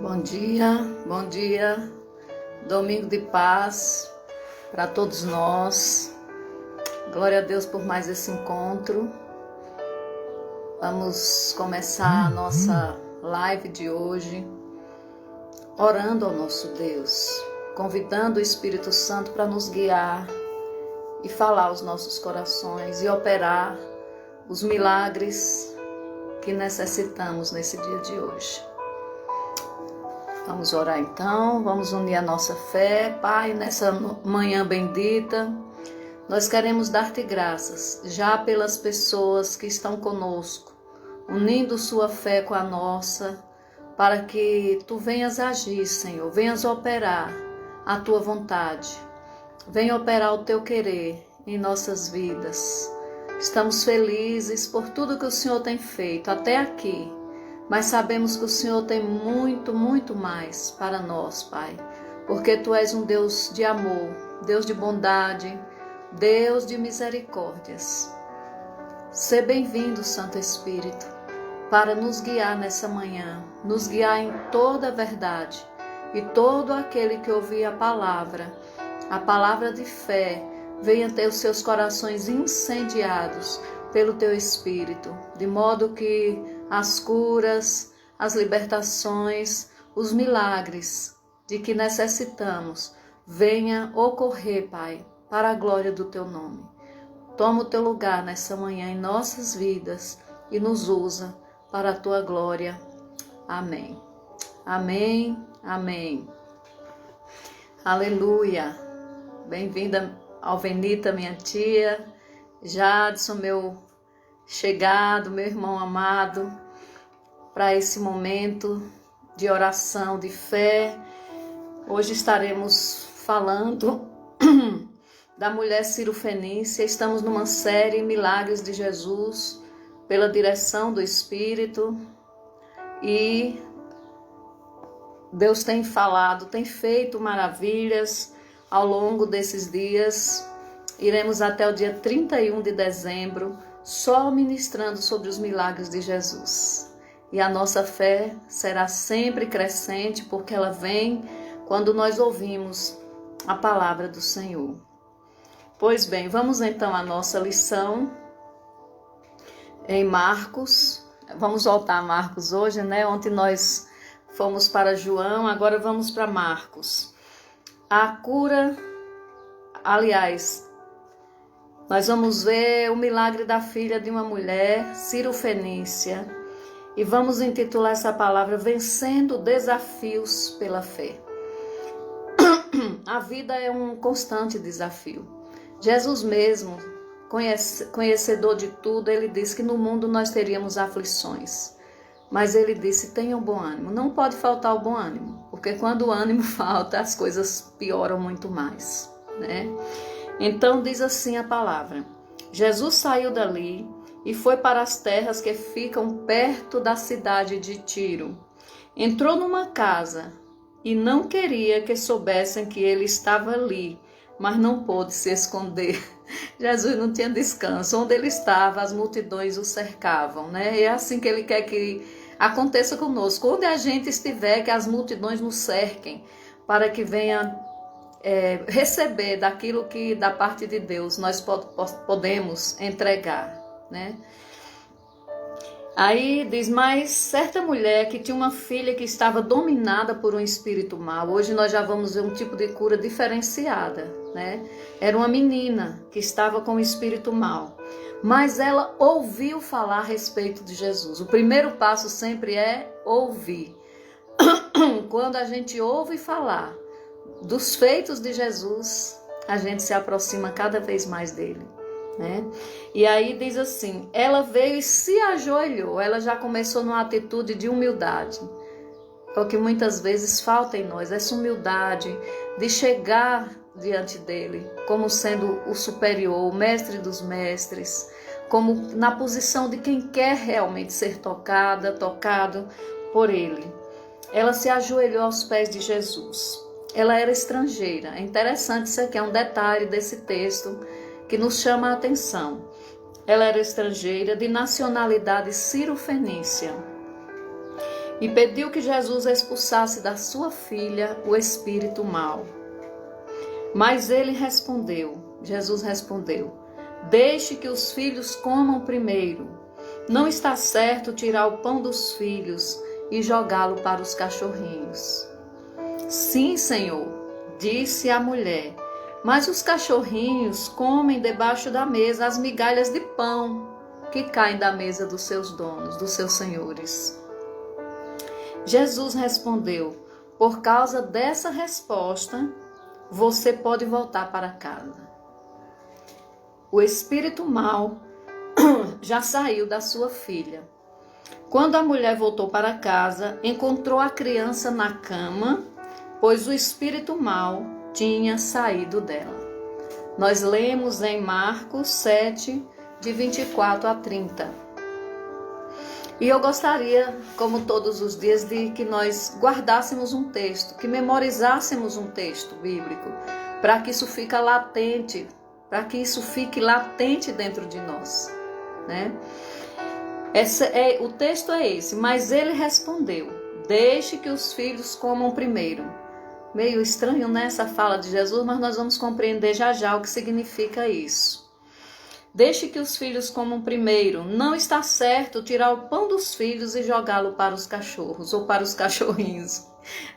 Bom dia, domingo de paz para todos nós. Glória a Deus por mais esse encontro. Vamos começar a nossa live de hoje, orando ao nosso Deus, convidando o Espírito Santo para nos guiar e falar aos nossos corações e operar os milagres que necessitamos nesse dia de hoje. Vamos orar então, vamos unir a nossa fé. Pai, nessa manhã bendita, nós queremos dar-te graças já pelas pessoas que estão conosco, unindo sua fé com a nossa, para que tu venhas agir, Senhor, venhas operar a tua vontade, venha operar o teu querer em nossas vidas. Estamos felizes por tudo que o Senhor tem feito até aqui. Mas sabemos que o Senhor tem muito, muito mais para nós, Pai. Porque Tu és um Deus de amor, Deus de bondade, Deus de misericórdias. Seja bem-vindo, Santo Espírito, para nos guiar nessa manhã, nos guiar em toda a verdade. E todo aquele que ouvir a palavra de fé, venha ter os seus corações incendiados pelo Teu Espírito, de modo que as curas, as libertações, os milagres de que necessitamos venha ocorrer, Pai, para a glória do Teu nome. Toma o Teu lugar nessa manhã em nossas vidas e nos usa para a Tua glória. Amém. Amém. Amém. Aleluia. Bem-vinda, Alvenita, minha tia, Jadson, meu chegado, meu irmão amado, para esse momento de oração, de fé. Hoje estaremos falando da mulher Sirofenícia. Estamos numa série Milagres de Jesus, pela direção do Espírito, e Deus tem falado, tem feito maravilhas ao longo desses dias. Iremos até o dia 31 de dezembro, só ministrando sobre os milagres de Jesus. E a nossa fé será sempre crescente, porque ela vem quando nós ouvimos a palavra do Senhor. Pois bem, vamos então à nossa lição em Marcos. Vamos voltar a Marcos hoje, né? Ontem nós fomos para João, agora vamos para Marcos. A cura, aliás, nós vamos ver o milagre da filha de uma mulher, Sirofenícia, e vamos intitular essa palavra Vencendo Desafios pela Fé. A vida é um constante desafio. Jesus mesmo, conhecedor de tudo, ele disse que no mundo nós teríamos aflições. Mas ele disse, tenham bom ânimo. Não pode faltar o bom ânimo, porque quando o ânimo falta, as coisas pioram muito mais, né? Então diz assim a palavra: Jesus saiu dali e foi para as terras que ficam perto da cidade de Tiro. Entrou numa casa e não queria que soubessem que ele estava ali, mas não pôde se esconder. Jesus não tinha descanso. Onde ele estava, as multidões o cercavam, né? E é assim que ele quer que aconteça conosco. Onde a gente estiver, que as multidões nos cerquem, para que venha receber daquilo que da parte de Deus nós podemos entregar, né? Aí diz, mas certa mulher que tinha uma filha que estava dominada por um espírito mau. Hoje nós já vamos ver um tipo de cura diferenciada, né? Era uma menina que estava com um espírito mau, mas ela ouviu falar a respeito de Jesus. O primeiro passo sempre é ouvir. Quando a gente ouve falar dos feitos de Jesus, a gente se aproxima cada vez mais dele, né? E aí diz assim, ela veio e se ajoelhou. Ela já começou numa atitude de humildade. É o que muitas vezes falta em nós, essa humildade de chegar diante dele como sendo o superior, o mestre dos mestres, como na posição de quem quer realmente ser tocado por ele. Ela se ajoelhou aos pés de Jesus. Ela era estrangeira. É interessante, isso aqui é um detalhe desse texto que nos chama a atenção. Ela era estrangeira, de nacionalidade sirofenícia. e pediu que Jesus expulsasse da sua filha o espírito mau. Mas Jesus respondeu: deixe que os filhos comam primeiro. Não está certo tirar o pão dos filhos e jogá-lo para os cachorrinhos. Sim, Senhor, disse a mulher, mas os cachorrinhos comem debaixo da mesa as migalhas de pão que caem da mesa dos seus donos, dos seus senhores. Jesus respondeu: por causa dessa resposta, você pode voltar para casa. O espírito mau já saiu da sua filha. Quando a mulher voltou para casa, encontrou a criança na cama, pois o espírito mau tinha saído dela. Nós lemos em Marcos 7, de 24 a 30. E eu gostaria, como todos os dias, de que nós guardássemos um texto, que memorizássemos um texto bíblico, para que isso fique latente, dentro de nós, né? O texto é esse: mas ele respondeu: deixe que os filhos comam primeiro. Meio estranho nessa fala de Jesus, mas nós vamos compreender já o que significa isso. Deixe que os filhos comam primeiro. Não está certo tirar o pão dos filhos e jogá-lo para os cachorros ou para os cachorrinhos.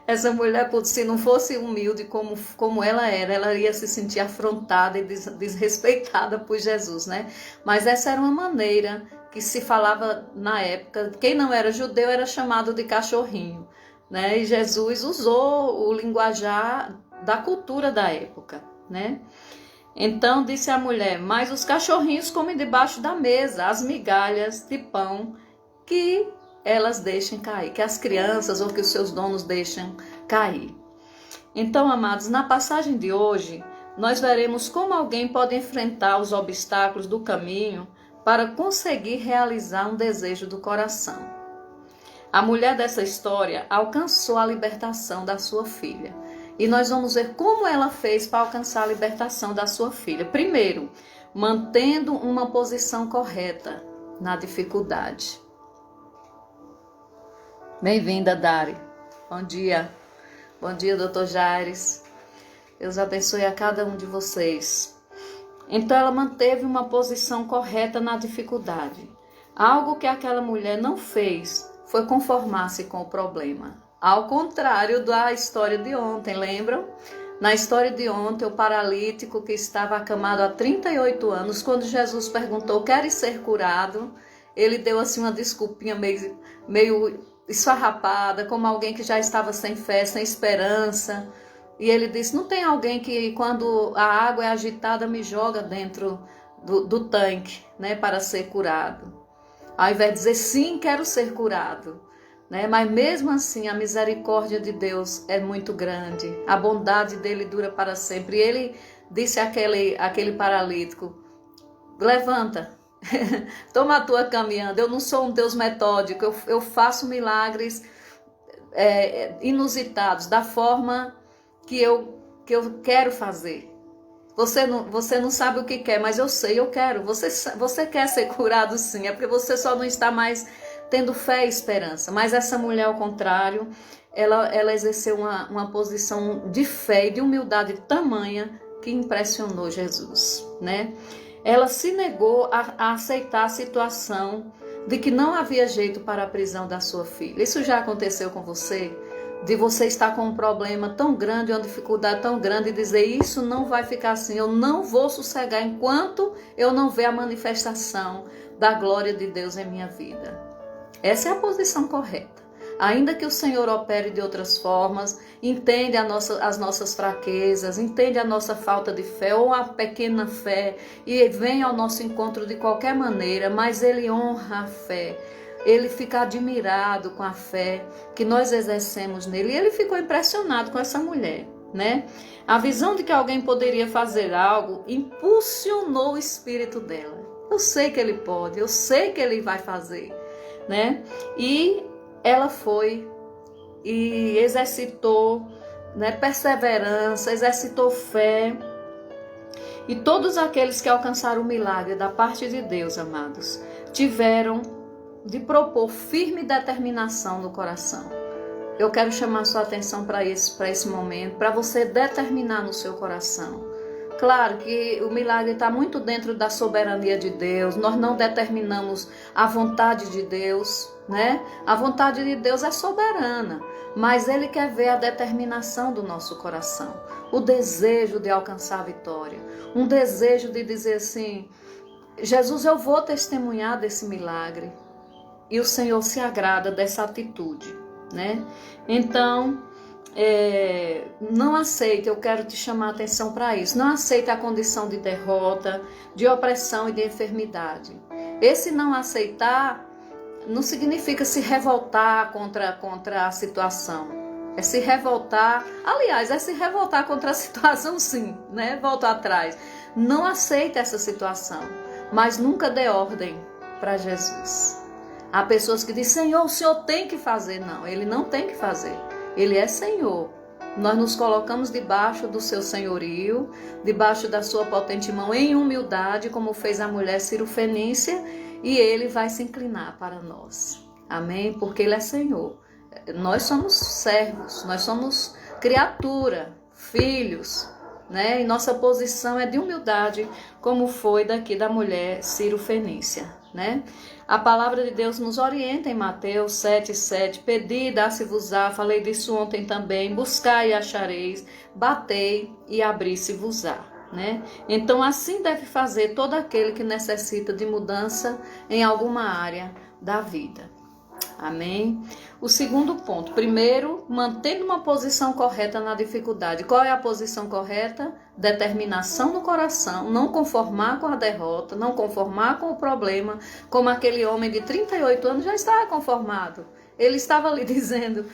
Essa mulher, se não fosse humilde como ela era, ela ia se sentir afrontada e desrespeitada por Jesus, né? Mas essa era uma maneira que se falava na época. Quem não era judeu era chamado de cachorrinho, né? E Jesus usou o linguajar da cultura da época, né? Então disse a mulher: mas os cachorrinhos comem debaixo da mesa as migalhas de pão que elas deixem cair, que as crianças ou que os seus donos deixam cair. Então, amados, na passagem de hoje, nós veremos como alguém pode enfrentar os obstáculos do caminho para conseguir realizar um desejo do coração. A mulher dessa história alcançou a libertação da sua filha. E nós vamos ver como ela fez para alcançar a libertação da sua filha. Primeiro, mantendo uma posição correta na dificuldade. Bem-vinda, Dari. Bom dia. Bom dia, Dr. Jaires. Deus abençoe a cada um de vocês. Então, ela manteve uma posição correta na dificuldade. Algo que aquela mulher não fez foi conformar-se com o problema. Ao contrário da história de ontem, lembram? Na história de ontem, o paralítico que estava acamado há 38 anos, quando Jesus perguntou: queres ser curado? Ele deu assim uma desculpinha meio esfarrapada, como alguém que já estava sem fé, sem esperança. E ele disse: não tem alguém que quando a água é agitada me joga dentro do tanque, né, para ser curado. Ao invés de dizer: sim, quero ser curado. Né? Mas mesmo assim a misericórdia de Deus é muito grande, a bondade dele dura para sempre. E ele disse àquele paralítico: levanta, toma a tua caminhada. Eu não sou um Deus metódico, eu faço milagres inusitados, da forma que eu quero fazer. Você não sabe o que quer, mas eu sei, eu quero. Você quer ser curado, sim, é porque você só não está mais tendo fé e esperança. Mas essa mulher, ao contrário, ela exerceu uma posição de fé e de humildade tamanha que impressionou Jesus, né? Ela se negou a aceitar a situação de que não havia jeito para a prisão da sua filha. Isso já aconteceu com você? De você estar com um problema tão grande, uma dificuldade tão grande e dizer: isso não vai ficar assim, eu não vou sossegar enquanto eu não ver a manifestação da glória de Deus em minha vida. Essa é a posição correta. Ainda que o Senhor opere de outras formas, entende as nossas fraquezas, entende a nossa falta de fé ou a pequena fé e vem ao nosso encontro de qualquer maneira, mas Ele honra a fé. Ele fica admirado com a fé que nós exercemos nele. E ele ficou impressionado com essa mulher, né? A visão de que alguém poderia fazer algo impulsionou o espírito dela. Eu sei que ele pode, eu sei que ele vai fazer, né? E ela foi e exercitou, né, perseverança, exercitou fé. E todos aqueles que alcançaram o milagre da parte de Deus, amados, tiveram de propor firme determinação no coração. Eu quero chamar sua atenção para esse momento, para você determinar no seu coração. Claro que o milagre está muito dentro da soberania de Deus, nós não determinamos a vontade de Deus, né? A vontade de Deus é soberana, mas Ele quer ver a determinação do nosso coração, o desejo de alcançar a vitória, um desejo de dizer assim, Jesus, eu vou testemunhar desse milagre, e o Senhor se agrada dessa atitude, né? Então, não aceite, eu quero te chamar a atenção para isso, não aceite a condição de derrota, de opressão e de enfermidade. Esse não aceitar não significa se revoltar contra a situação, é se revoltar, aliás, é se revoltar contra a situação sim, né? Volto atrás, não aceite essa situação, mas nunca dê ordem para Jesus. Há pessoas que dizem, Senhor, o Senhor tem que fazer. Não, Ele não tem que fazer. Ele é Senhor. Nós nos colocamos debaixo do seu senhorio, debaixo da sua potente mão, em humildade, como fez a mulher cirofenícia, e Ele vai se inclinar para nós. Amém? Porque Ele é Senhor. Nós somos servos, nós somos criatura, filhos, né? E nossa posição é de humildade, como foi daqui da mulher cirofenícia, né? A palavra de Deus nos orienta em Mateus 7,7, pedi, dá-se-vos-á, falei disso ontem também, buscai e achareis, batei e abri-se-vos-á, né? Então assim deve fazer todo aquele que necessita de mudança em alguma área da vida. Amém? O segundo ponto, primeiro, mantendo uma posição correta na dificuldade. Qual é a posição correta? Determinação no coração, não conformar com a derrota, não conformar com o problema, como aquele homem de 38 anos já estava conformado. Ele estava ali dizendo,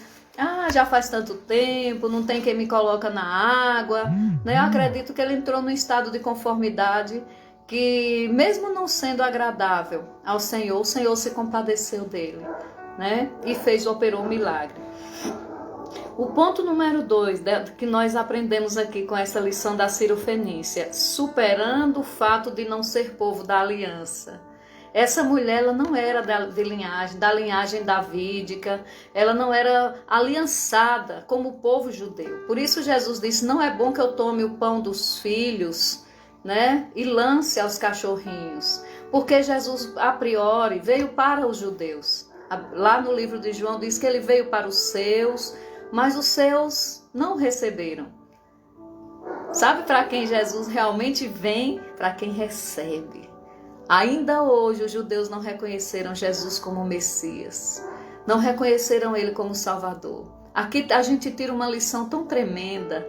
já faz tanto tempo, não tem quem me coloca na água. Né? Eu acredito que ele entrou num estado de conformidade que, mesmo não sendo agradável ao Senhor, o Senhor se compadeceu dele. Né? E operou um milagre. O ponto número 2 que nós aprendemos aqui com essa lição da cirofenícia, superando o fato de não ser povo da aliança. Essa mulher ela não era da linhagem davídica, ela não era aliançada como o povo judeu. Por isso Jesus disse, não é bom que eu tome o pão dos filhos, né, e lance aos cachorrinhos. Porque Jesus, a priori, veio para os judeus. Lá no livro de João diz que ele veio para os seus, mas os seus não receberam. Sabe para quem Jesus realmente vem? Para quem recebe. Ainda hoje os judeus não reconheceram Jesus como Messias. Não reconheceram ele como Salvador. Aqui a gente tira uma lição tão tremenda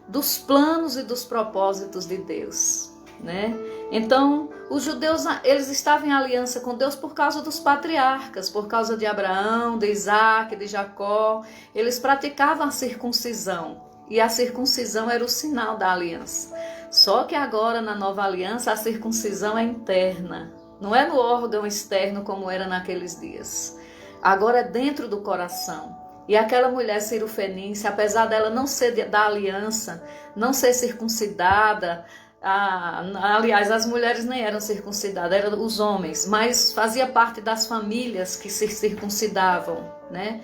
dos planos e dos propósitos de Deus. Né? Então, os judeus eles estavam em aliança com Deus por causa dos patriarcas, por causa de Abraão, de Isaac, de Jacó. Eles praticavam a circuncisão e a circuncisão era o sinal da aliança. Só que agora na nova aliança a circuncisão é interna, não é no órgão externo como era naqueles dias. Agora é dentro do coração. E aquela mulher cirofenícia, apesar dela não ser da aliança, não ser circuncidada, aliás, as mulheres nem eram circuncidadas, eram os homens, mas fazia parte das famílias que se circuncidavam, né?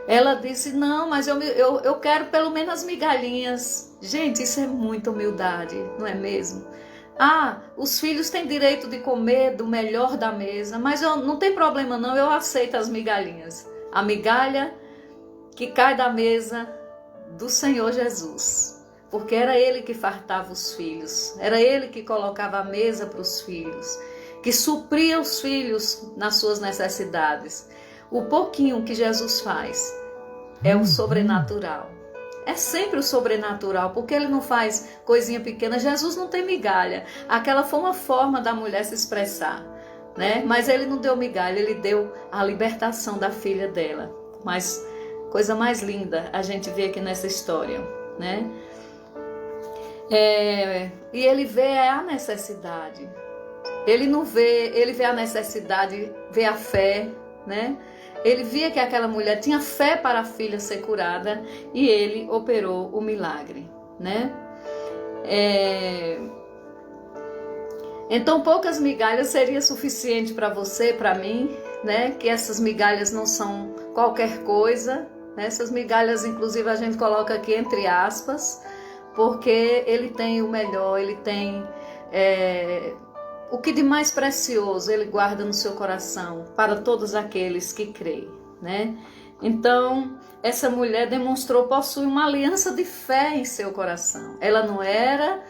Ela disse, não, mas eu quero pelo menos as migalhinhas. Gente, isso é muita humildade, não é mesmo? Os filhos têm direito de comer do melhor da mesa, mas não tem problema não, eu aceito as migalhinhas. A migalha que cai da mesa do Senhor Jesus. Porque era Ele que fartava os filhos, era Ele que colocava a mesa para os filhos, que supria os filhos nas suas necessidades. O pouquinho que Jesus faz é o sobrenatural. É sempre o sobrenatural, porque Ele não faz coisinha pequena. Jesus não tem migalha. Aquela foi uma forma da mulher se expressar, né? Mas Ele não deu migalha, Ele deu a libertação da filha dela. Mas coisa mais linda a gente vê aqui nessa história, né? E ele vê a necessidade. Ele não vê, ele vê a necessidade, vê a fé, né? Ele via que aquela mulher tinha fé para a filha ser curada e ele operou o milagre, né? Então poucas migalhas seria suficiente para você, para mim, né? Que essas migalhas não são qualquer coisa, né? Essas migalhas, inclusive, a gente coloca aqui entre aspas, porque ele tem o melhor, ele tem o que de mais precioso ele guarda no seu coração para todos aqueles que creem, né? Então, essa mulher demonstrou possuir uma aliança de fé em seu coração. Ela não era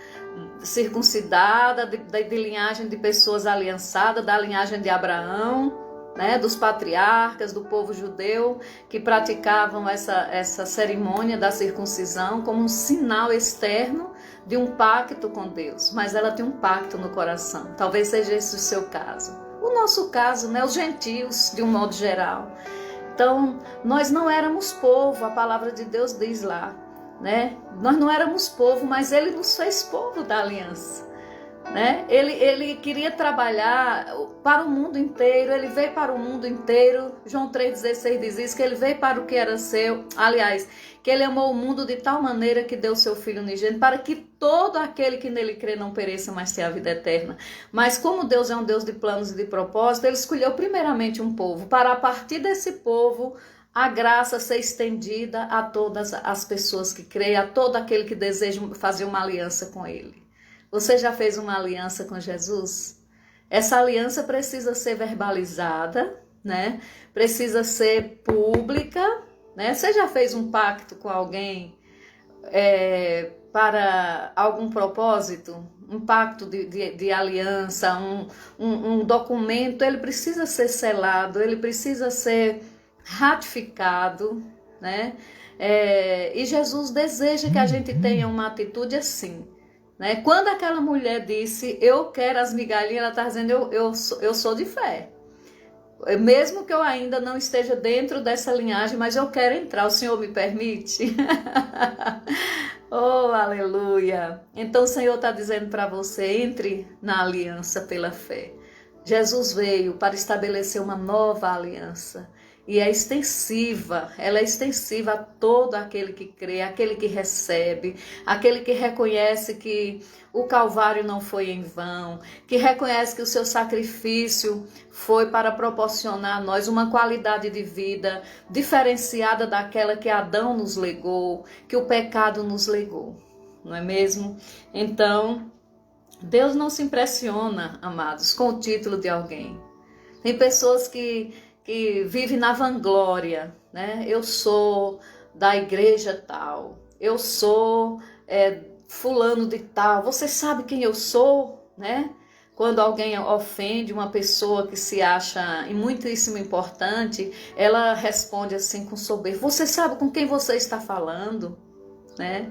circuncidada, de linhagem de pessoas aliançadas, da linhagem de Abraão, né, dos patriarcas, do povo judeu, que praticavam essa cerimônia da circuncisão como um sinal externo de um pacto com Deus. Mas ela tem um pacto no coração. Talvez seja esse o seu caso. O nosso caso, né, os gentios, de um modo geral. Então, nós não éramos povo, a palavra de Deus diz lá, né? Nós não éramos povo, mas ele nos fez povo da aliança, né? Ele queria trabalhar para o mundo inteiro, ele veio para o mundo inteiro. João 3,16 diz isso, que ele veio para o que era seu, aliás, que ele amou o mundo de tal maneira que deu seu Filho unigênito, para que todo aquele que nele crê não pereça, mas tenha a vida eterna. Mas como Deus é um Deus de planos e de propósito, ele escolheu primeiramente um povo, para a partir desse povo a graça ser estendida a todas as pessoas que creem, a todo aquele que deseja fazer uma aliança com ele. Você já fez uma aliança com Jesus? Essa aliança precisa ser verbalizada, né? Precisa ser pública, né? Você já fez um pacto com alguém para algum propósito? Um pacto de aliança, um documento, ele precisa ser selado, ele precisa ser ratificado, né? E Jesus deseja que a gente tenha uma atitude assim, né? Quando aquela mulher disse, eu quero as migalhinhas, ela está dizendo, eu sou de fé. Mesmo que eu ainda não esteja dentro dessa linhagem, mas eu quero entrar, o Senhor me permite? Oh, aleluia! Então o Senhor está dizendo para você, entre na aliança pela fé. Jesus veio para estabelecer uma nova aliança. E é extensiva, ela é extensiva a todo aquele que crê, aquele que recebe, aquele que reconhece que o Calvário não foi em vão, que reconhece que o seu sacrifício foi para proporcionar a nós uma qualidade de vida diferenciada daquela que Adão nos legou, que o pecado nos legou, não é mesmo? Então, Deus não se impressiona, amados, com o título de alguém. Tem pessoas que vive na vanglória, né? Eu sou da igreja tal, eu sou fulano de tal, você sabe quem eu sou, né? Quando alguém ofende uma pessoa que se acha muitíssimo importante, ela responde assim com soberba, você sabe com quem você está falando, né?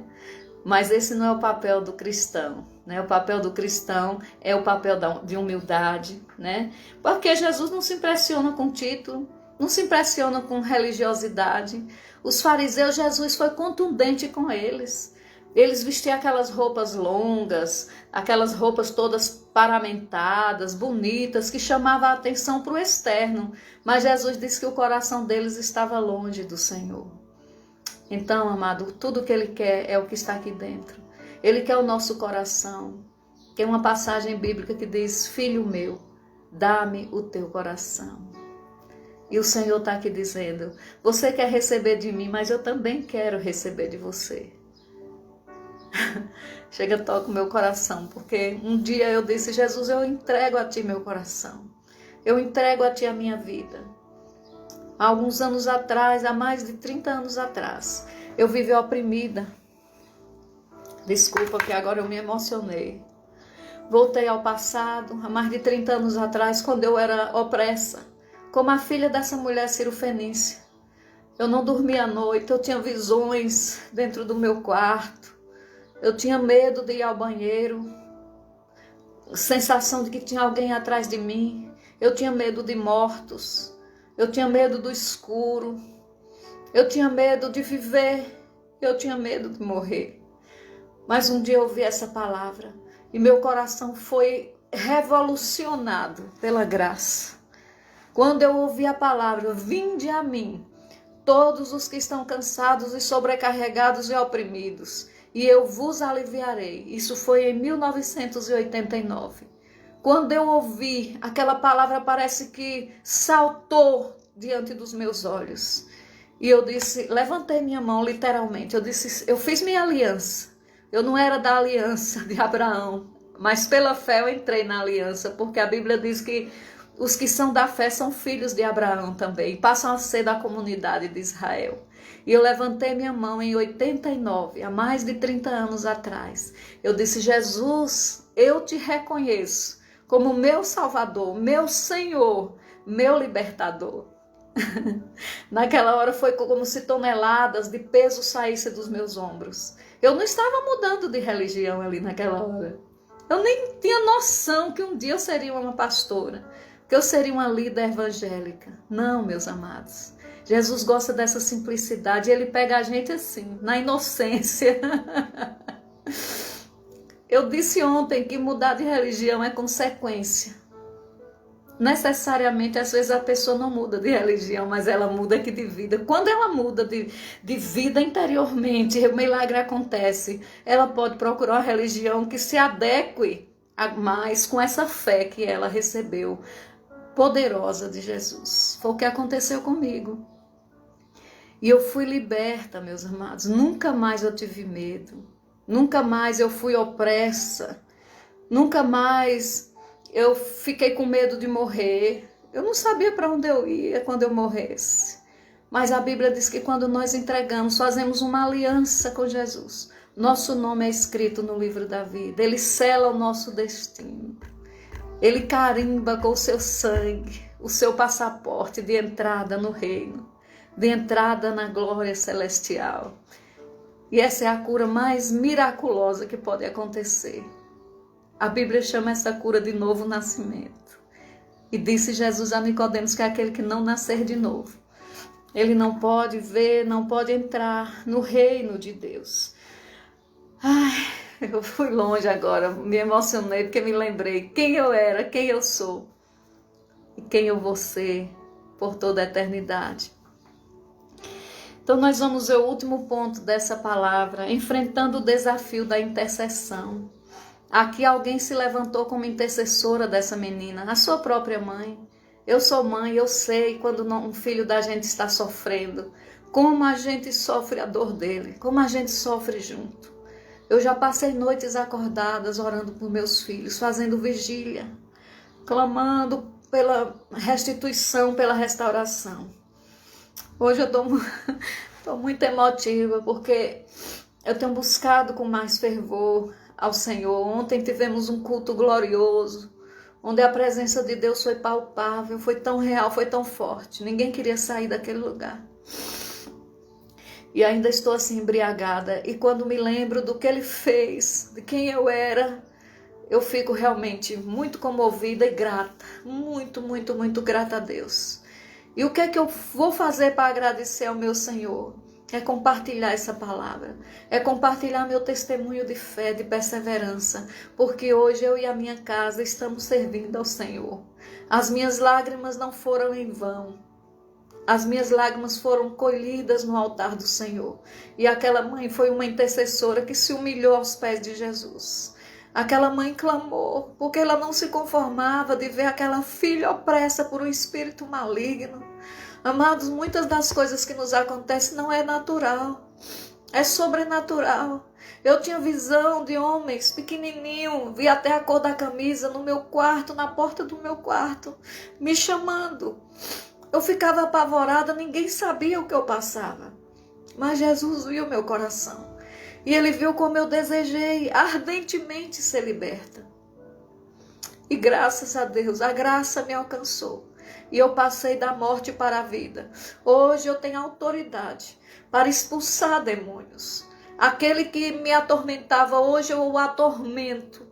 Mas esse não é o papel do cristão, né? O papel do cristão é o papel de humildade, né? Porque Jesus não se impressiona com título, não se impressiona com religiosidade. Os fariseus, Jesus foi contundente com eles. Eles vestiam aquelas roupas longas, aquelas roupas todas paramentadas, bonitas, que chamavam a atenção para o externo. Mas Jesus disse que o coração deles estava longe do Senhor. Então, amado, tudo que Ele quer é o que está aqui dentro. Ele quer o nosso coração. Tem uma passagem bíblica que diz, filho meu, dá-me o teu coração. E o Senhor está aqui dizendo, você quer receber de mim, mas eu também quero receber de você. Chega, toca o meu coração, porque um dia eu disse, Jesus, eu entrego a ti meu coração. Eu entrego a ti a minha vida. Há alguns anos atrás, há mais de 30 anos atrás, eu vivi oprimida. Desculpa que agora eu me emocionei. Voltei ao passado, há mais de 30 anos atrás, quando eu era opressa, como a filha dessa mulher Cirofenícia. Eu não dormia à noite, eu tinha visões dentro do meu quarto. Eu tinha medo de ir ao banheiro, sensação de que tinha alguém atrás de mim. Eu tinha medo de mortos. Eu tinha medo do escuro, eu tinha medo de viver, eu tinha medo de morrer. Mas um dia eu ouvi essa palavra e meu coração foi revolucionado pela graça. Quando eu ouvi a palavra, vinde a mim, todos os que estão cansados e sobrecarregados e oprimidos, e eu vos aliviarei. Isso foi em 1989. Quando eu ouvi, aquela palavra parece que saltou diante dos meus olhos. E eu disse, levantei minha mão literalmente, eu disse, eu fiz minha aliança. Eu não era da aliança de Abraão, mas pela fé eu entrei na aliança, porque a Bíblia diz que os que são da fé são filhos de Abraão também, passam a ser da comunidade de Israel. E eu levantei minha mão em 89, há mais de 30 anos atrás. Eu disse, Jesus, eu te reconheço como meu Salvador, meu Senhor, meu Libertador. Naquela hora foi como se toneladas de peso saíssem dos meus ombros. Eu não estava mudando de religião ali naquela hora. Eu nem tinha noção que um dia eu seria uma pastora, que eu seria uma líder evangélica. Não, meus amados. Jesus gosta dessa simplicidade e ele pega a gente assim, na inocência. Eu disse ontem que mudar de religião é consequência. Necessariamente, às vezes a pessoa não muda de religião, mas ela muda aqui de vida. Quando ela muda de vida interiormente, o milagre acontece. Ela pode procurar uma religião que se adeque mais com essa fé que ela recebeu, poderosa de Jesus. Foi o que aconteceu comigo. E eu fui liberta, meus amados. Nunca mais eu tive medo. Nunca mais eu fui opressa. Nunca mais eu fiquei com medo de morrer. Eu não sabia para onde eu ia quando eu morresse. Mas a Bíblia diz que quando nós entregamos, fazemos uma aliança com Jesus. Nosso nome é escrito no livro da vida. Ele sela o nosso destino. Ele carimba com o seu sangue o seu passaporte de entrada no reino, de entrada na glória celestial. E essa é a cura mais miraculosa que pode acontecer. A Bíblia chama essa cura de novo nascimento. E disse Jesus a Nicodemos que é aquele que não nascer de novo, ele não pode ver, não pode entrar no reino de Deus. Ai, eu fui longe agora, me emocionei porque me lembrei quem eu era, quem eu sou e quem eu vou ser por toda a eternidade. Então nós vamos ver o último ponto dessa palavra, enfrentando o desafio da intercessão. Aqui alguém se levantou como intercessora dessa menina, a sua própria mãe. Eu sou mãe, eu sei quando um filho da gente está sofrendo, como a gente sofre a dor dele, como a gente sofre junto. Eu já passei noites acordadas orando por meus filhos, fazendo vigília, clamando pela restituição, pela restauração. Hoje eu estou muito emotiva porque eu tenho buscado com mais fervor ao Senhor. Ontem tivemos um culto glorioso, onde a presença de Deus foi palpável, foi tão real, foi tão forte. Ninguém queria sair daquele lugar. E ainda estou assim embriagada. E quando me lembro do que Ele fez, de quem eu era, eu fico realmente muito comovida e grata. Muito, muito, muito grata a Deus. E o que é que eu vou fazer para agradecer ao meu Senhor? É compartilhar essa palavra, é compartilhar meu testemunho de fé, de perseverança, porque hoje eu e a minha casa estamos servindo ao Senhor. As minhas lágrimas não foram em vão, as minhas lágrimas foram colhidas no altar do Senhor. E aquela mãe foi uma intercessora que se humilhou aos pés de Jesus. Aquela mãe clamou, porque ela não se conformava de ver aquela filha opressa por um espírito maligno. Amados, muitas das coisas que nos acontecem não é natural, é sobrenatural. Eu tinha visão de homens pequenininho, vi até a cor da camisa no meu quarto, na porta do meu quarto, me chamando. Eu ficava apavorada, ninguém sabia o que eu passava. Mas Jesus viu meu coração. E Ele viu como eu desejei ardentemente ser liberta. E graças a Deus, a graça me alcançou. E eu passei da morte para a vida. Hoje eu tenho autoridade para expulsar demônios. Aquele que me atormentava, hoje eu o atormento.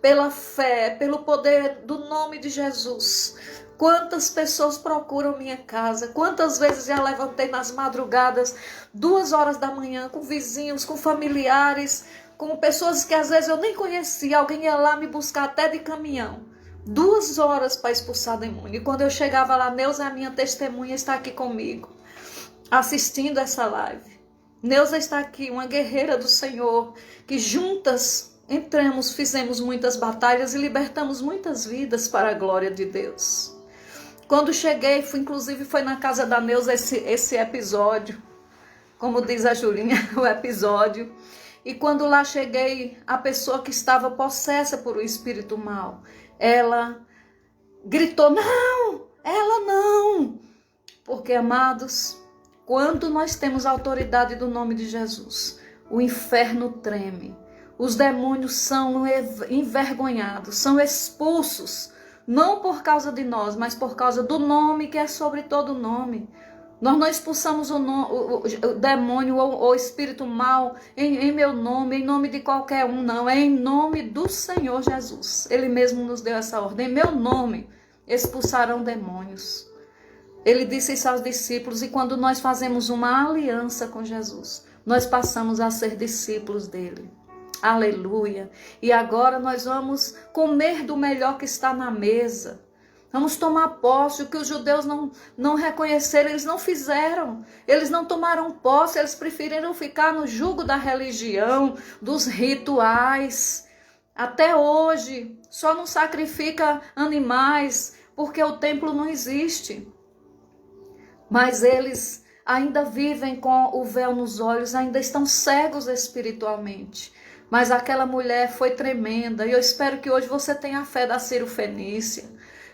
Pela fé, pelo poder do nome de Jesus. Quantas pessoas procuram minha casa, quantas vezes já levantei nas madrugadas, 2 horas da manhã, com vizinhos, com familiares, com pessoas que às vezes eu nem conhecia, alguém ia lá me buscar até de caminhão. 2 horas para expulsar demônio. E quando eu chegava lá, Neuza, a minha testemunha, está aqui comigo, assistindo essa live. Neuza está aqui, uma guerreira do Senhor, que juntas entramos, fizemos muitas batalhas e libertamos muitas vidas para a glória de Deus. Quando cheguei, inclusive foi na casa da Neuza esse episódio, como diz a Julinha, o episódio. E quando lá cheguei, a pessoa que estava possessa por um espírito mau, ela gritou, não, ela não. Porque, amados, quando nós temos a autoridade do nome de Jesus, o inferno treme, os demônios são envergonhados, são expulsos, não por causa de nós, mas por causa do nome que é sobre todo nome. Nós não expulsamos o demônio ou o espírito mau em meu nome, em nome de qualquer um, não. É em nome do Senhor Jesus. Ele mesmo nos deu essa ordem. Em meu nome expulsarão demônios. Ele disse isso aos discípulos, e quando nós fazemos uma aliança com Jesus, nós passamos a ser discípulos dele. Aleluia. E agora nós vamos comer do melhor que está na mesa. Vamos tomar posse. O que os judeus não reconheceram, eles não fizeram. Eles não tomaram posse, eles preferiram ficar no jugo da religião, dos rituais. Até hoje, só não sacrifica animais, porque o templo não existe. Mas eles ainda vivem com o véu nos olhos, ainda estão cegos espiritualmente. Mas aquela mulher foi tremenda, e eu espero que hoje você tenha a fé da Cirofenícia,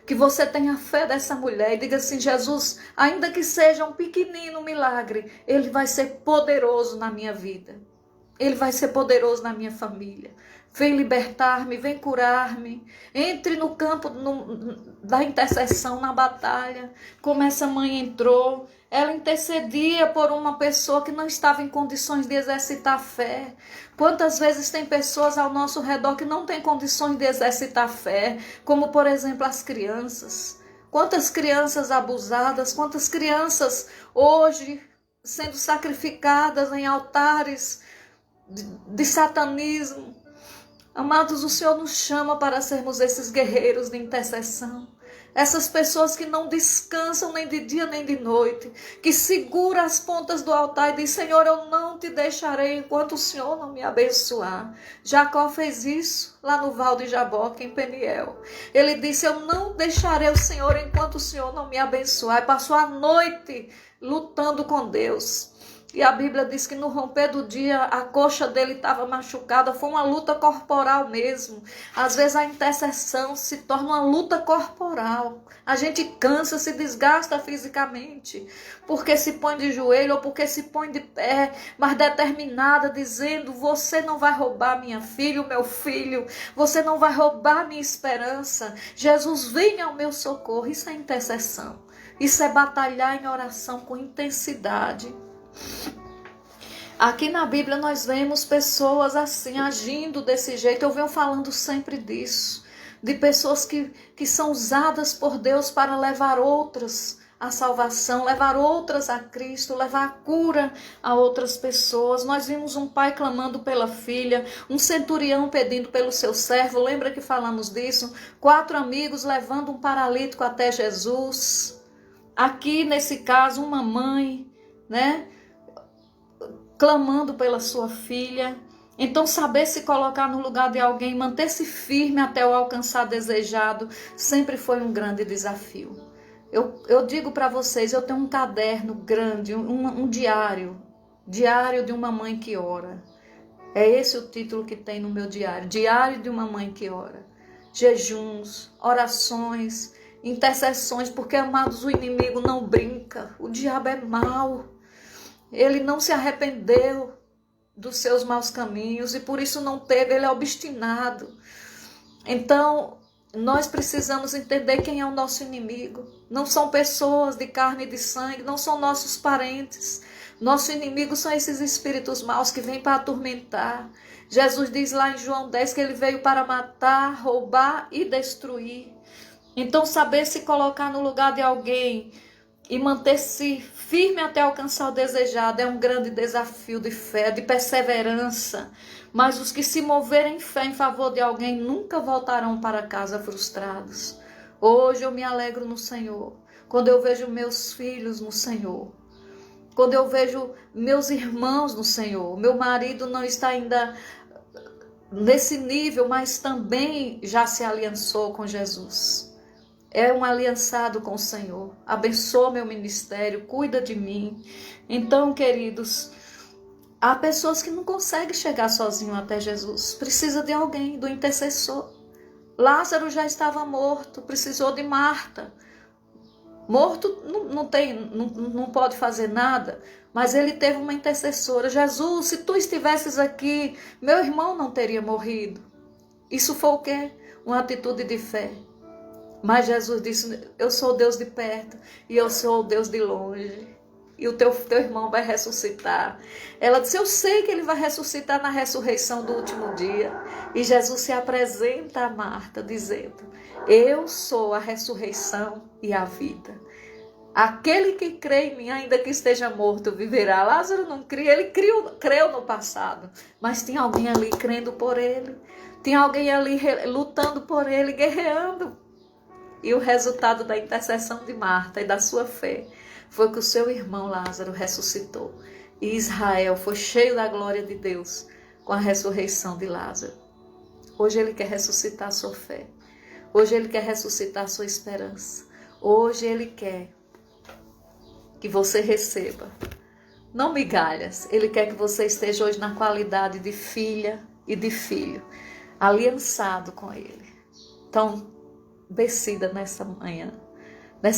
que você tenha a fé dessa mulher e diga assim, Jesus, ainda que seja um pequenino milagre, ele vai ser poderoso na minha vida. Ele vai ser poderoso na minha família. Vem libertar-me, vem curar-me. Entre no campo da intercessão, na batalha. Como essa mãe entrou, ela intercedia por uma pessoa que não estava em condições de exercitar fé. Quantas vezes tem pessoas ao nosso redor que não têm condições de exercitar fé, como por exemplo as crianças. Quantas crianças abusadas, quantas crianças hoje sendo sacrificadas em altares de satanismo. Amados, o Senhor nos chama para sermos esses guerreiros de intercessão. Essas pessoas que não descansam nem de dia nem de noite, que seguram as pontas do altar e diz, Senhor, eu não te deixarei enquanto o Senhor não me abençoar. Jacó fez isso lá no Val de Jaboque, em Peniel. Ele disse, eu não deixarei o Senhor enquanto o Senhor não me abençoar. E passou a noite lutando com Deus. E a Bíblia diz que no romper do dia a coxa dele estava machucada. Foi uma luta corporal mesmo. Às vezes a intercessão se torna uma luta corporal. A gente cansa, se desgasta fisicamente. Porque se põe de joelho ou porque se põe de pé. Mas determinada, dizendo, você não vai roubar minha filha, o meu filho. Você não vai roubar minha esperança. Jesus, venha ao meu socorro. Isso é intercessão. Isso é batalhar em oração com intensidade. Aqui na Bíblia nós vemos pessoas assim, agindo desse jeito. Eu venho falando sempre disso, de pessoas que são usadas por Deus para levar outras à salvação, levar outras a Cristo, levar a cura a outras pessoas. Nós vimos um pai clamando pela filha, um centurião pedindo pelo seu servo, lembra que falamos disso? 4 amigos levando um paralítico até Jesus. Aqui nesse caso uma mãe, né, clamando pela sua filha. Então saber se colocar no lugar de alguém, manter-se firme até o alcançar desejado, sempre foi um grande desafio. Eu digo para vocês, eu tenho um caderno grande, um diário de uma mãe que ora. É esse o título que tem no meu diário, Diário de uma Mãe que Ora. Jejuns, orações, intercessões, porque, amados, o inimigo não brinca, o diabo é mau. Ele não se arrependeu dos seus maus caminhos e por isso não teve, ele é obstinado. Então, nós precisamos entender quem é o nosso inimigo. Não são pessoas de carne e de sangue, não são nossos parentes. Nosso inimigo são esses espíritos maus que vêm para atormentar. Jesus diz lá em João 10 que ele veio para matar, roubar e destruir. Então, saber se colocar no lugar de alguém e manter-se firme até alcançar o desejado é um grande desafio de fé, de perseverança. Mas os que se moverem em fé em favor de alguém nunca voltarão para casa frustrados. Hoje eu me alegro no Senhor, quando eu vejo meus filhos no Senhor, quando eu vejo meus irmãos no Senhor. Meu marido não está ainda nesse nível, mas também já se aliançou com Jesus. É um aliançado com o Senhor. Abençoa meu ministério, cuida de mim. Então, queridos, há pessoas que não conseguem chegar sozinho até Jesus. Precisa de alguém, do intercessor. Lázaro já estava morto, precisou de Marta. Morto não pode fazer nada, mas ele teve uma intercessora. Jesus, se tu estivesses aqui, meu irmão não teria morrido. Isso foi o quê? Uma atitude de fé. Mas Jesus disse, eu sou o Deus de perto e eu sou o Deus de longe. E o teu irmão vai ressuscitar. Ela disse, eu sei que ele vai ressuscitar na ressurreição do último dia. E Jesus se apresenta a Marta dizendo, eu sou a ressurreição e a vida. Aquele que crê em mim, ainda que esteja morto, viverá. Lázaro não cria, ele creu no passado. Mas tinha alguém ali crendo por ele. Tinha alguém ali lutando por ele, guerreando. E o resultado da intercessão de Marta e da sua fé foi que o seu irmão Lázaro ressuscitou. E Israel foi cheio da glória de Deus com a ressurreição de Lázaro. Hoje ele quer ressuscitar a sua fé. Hoje ele quer ressuscitar a sua esperança. Hoje ele quer que você receba, não migalhas. Ele quer que você esteja hoje na qualidade de filha e de filho, aliançado com ele. Então, decida nessa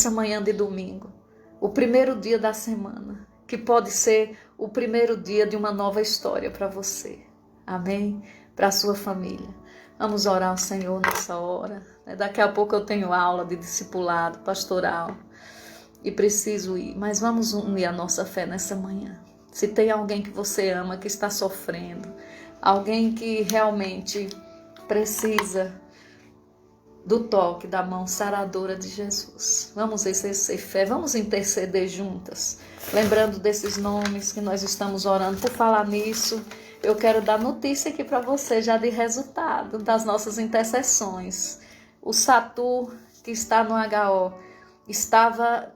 manhã de domingo, o primeiro dia da semana, que pode ser o primeiro dia de uma nova história para você. Amém? Para a sua família. Vamos orar ao Senhor nessa hora. Daqui a pouco eu tenho aula de discipulado pastoral e preciso ir, mas vamos unir a nossa fé nessa manhã. Se tem alguém que você ama, que está sofrendo, alguém que realmente precisa do toque da mão saradora de Jesus. Vamos exercer fé, vamos interceder juntas. Lembrando desses nomes que nós estamos orando. Por falar nisso, eu quero dar notícia aqui para você já de resultado das nossas intercessões. O Satu, que está no HO, estava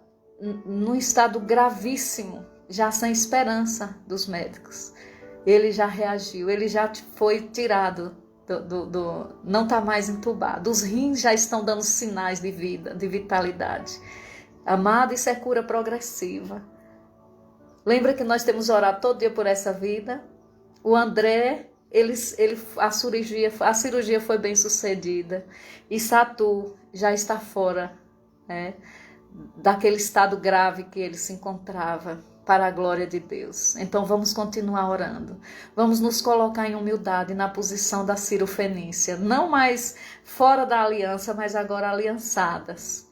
num estado gravíssimo, já sem esperança dos médicos. Ele já reagiu, ele já foi tirado não está mais entubado. Os rins já estão dando sinais de vida, de vitalidade. Amado, isso é cura progressiva. Lembra que nós temos orado todo dia por essa vida? O André, a cirurgia foi bem sucedida. E Satu já está fora, né, daquele estado grave que ele se encontrava, para a glória de Deus. Então vamos continuar orando. Vamos nos colocar em humildade na posição da cirofenícia. Não mais fora da aliança, mas agora aliançados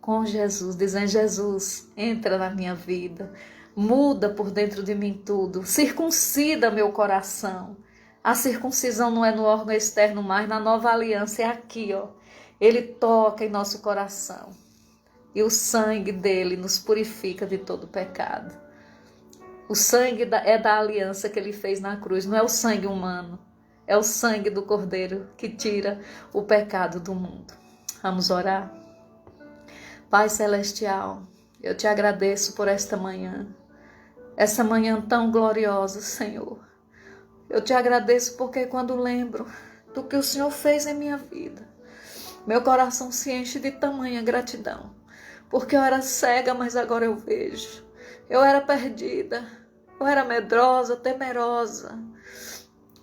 com Jesus. Dizendo, Jesus, entra na minha vida. Muda por dentro de mim tudo. Circuncida meu coração. A circuncisão não é no órgão externo, mas na nova aliança é aqui, ó. Ele toca em nosso coração. E o sangue dele nos purifica de todo pecado. O sangue é da aliança que ele fez na cruz. Não é o sangue humano. É o sangue do Cordeiro que tira o pecado do mundo. Vamos orar? Pai Celestial, eu te agradeço por esta manhã. Essa manhã tão gloriosa, Senhor. Eu te agradeço porque quando lembro do que o Senhor fez em minha vida, meu coração se enche de tamanha gratidão. Porque eu era cega, mas agora eu vejo. Eu era perdida, eu era medrosa, temerosa.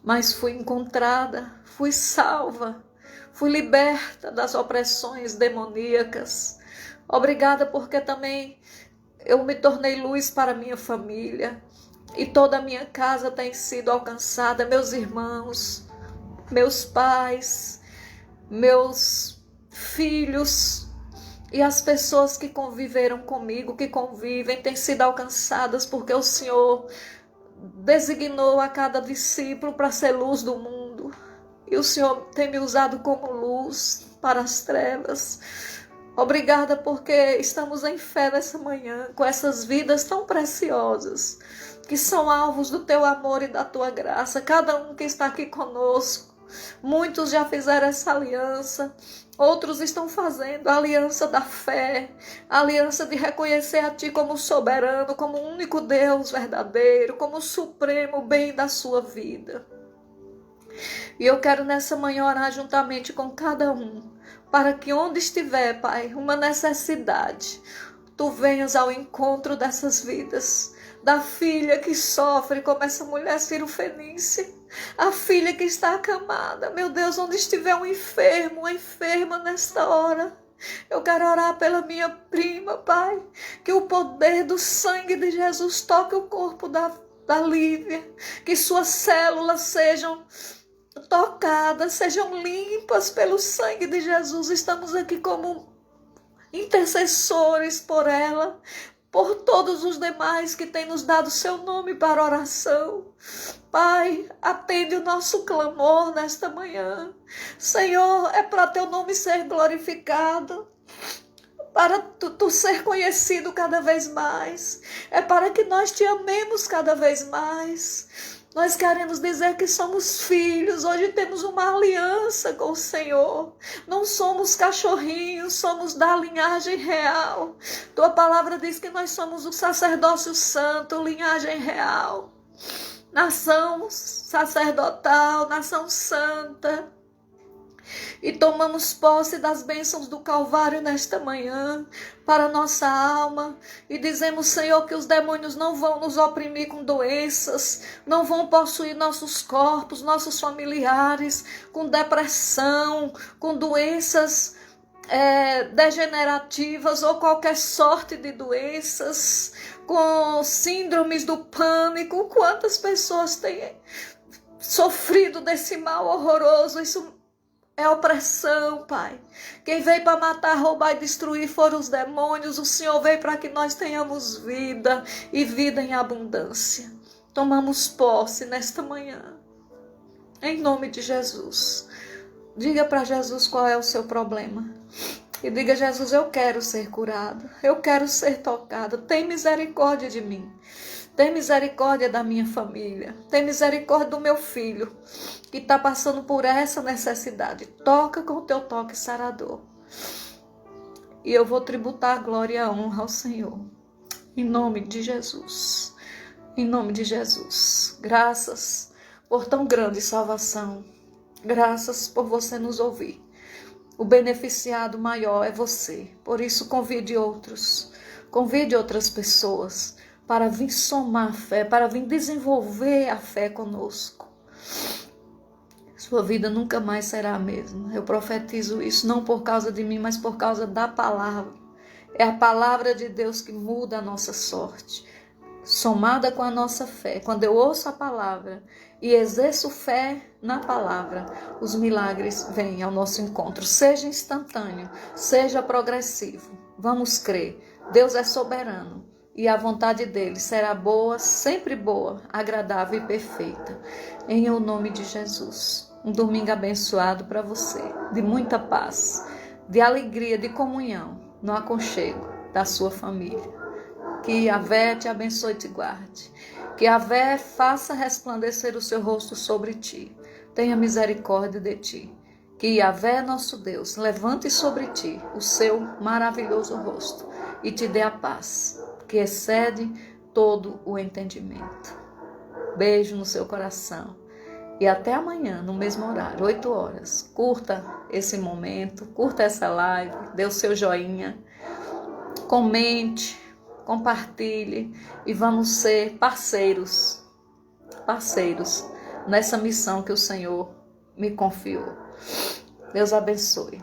Mas fui encontrada, fui salva, fui liberta das opressões demoníacas. Obrigada porque também eu me tornei luz para minha família. E toda a minha casa tem sido alcançada, meus irmãos, meus pais, meus filhos. E as pessoas que conviveram comigo, que convivem, têm sido alcançadas porque o Senhor designou a cada discípulo para ser luz do mundo. E o Senhor tem me usado como luz para as trevas. Obrigada porque estamos em fé nessa manhã, com essas vidas tão preciosas, que são alvos do teu amor e da tua graça. Cada um que está aqui conosco. Muitos já fizeram essa aliança. Outros estão fazendo a aliança da fé, a aliança de reconhecer a Ti como soberano, como o único Deus verdadeiro, como o supremo bem da sua vida. E eu quero nessa manhã orar juntamente com cada um, para que onde estiver, Pai, uma necessidade, Tu venhas ao encontro dessas vidas. Da filha que sofre como essa mulher Cirofenícia, a filha que está acamada. Meu Deus, onde estiver um enfermo, uma enferma nesta hora, eu quero orar pela minha prima, Pai, que o poder do sangue de Jesus toque o corpo da Lívia, que suas células sejam tocadas, sejam limpas pelo sangue de Jesus. Estamos aqui como intercessores por ela, por todos os demais que têm nos dado seu nome para oração. Pai, atende o nosso clamor nesta manhã. Senhor, é para teu nome ser glorificado, para tu ser conhecido cada vez mais. É para que nós te amemos cada vez mais. Nós queremos dizer que somos filhos. Hoje temos uma aliança com o Senhor. Não somos cachorrinhos, somos da linhagem real. Tua palavra diz que nós somos o sacerdócio santo, linhagem real. Nação sacerdotal, nação santa. E tomamos posse das bênçãos do Calvário nesta manhã para nossa alma e dizemos, Senhor, que os demônios não vão nos oprimir com doenças, não vão possuir nossos corpos, nossos familiares com depressão, com doenças degenerativas ou qualquer sorte de doenças, com síndromes do pânico. Quantas pessoas têm sofrido desse mal horroroso? Isso é opressão, Pai. Quem veio para matar, roubar e destruir foram os demônios. O Senhor veio para que nós tenhamos vida e vida em abundância. Tomamos posse nesta manhã. Em nome de Jesus. Diga para Jesus qual é o seu problema. E diga, Jesus, eu quero ser curado. Eu quero ser tocado. Tem misericórdia de mim. Tem misericórdia da minha família. Tem misericórdia do meu filho que está passando por essa necessidade. Toca com o teu toque sarador. E eu vou tributar a glória e a honra ao Senhor. Em nome de Jesus. Em nome de Jesus. Graças por tão grande salvação. Graças por você nos ouvir. O beneficiado maior é você. Por isso convide outros. Convide outras pessoas para vir somar fé, para vir desenvolver a fé conosco. Sua vida nunca mais será a mesma. Eu profetizo isso não por causa de mim, mas por causa da palavra. É a palavra de Deus que muda a nossa sorte. Somada com a nossa fé. Quando eu ouço a palavra e exerço fé na palavra, os milagres vêm ao nosso encontro. Seja instantâneo, seja progressivo. Vamos crer. Deus é soberano. E a vontade dele será boa, sempre boa, agradável e perfeita. Em o nome de Jesus. Um domingo abençoado para você. De muita paz, de alegria, de comunhão, no aconchego da sua família. Que Yahvé te abençoe e te guarde. Que Yahvé faça resplandecer o seu rosto sobre ti. Tenha misericórdia de ti. Que Yahvé, nosso Deus, levante sobre ti o seu maravilhoso rosto e te dê a paz, que excede todo o entendimento. Beijo no seu coração. E até amanhã, no mesmo horário, 8 horas. Curta esse momento, curta essa live, dê o seu joinha, comente, compartilhe e vamos ser parceiros nessa missão que o Senhor me confiou. Deus abençoe.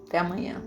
Até amanhã.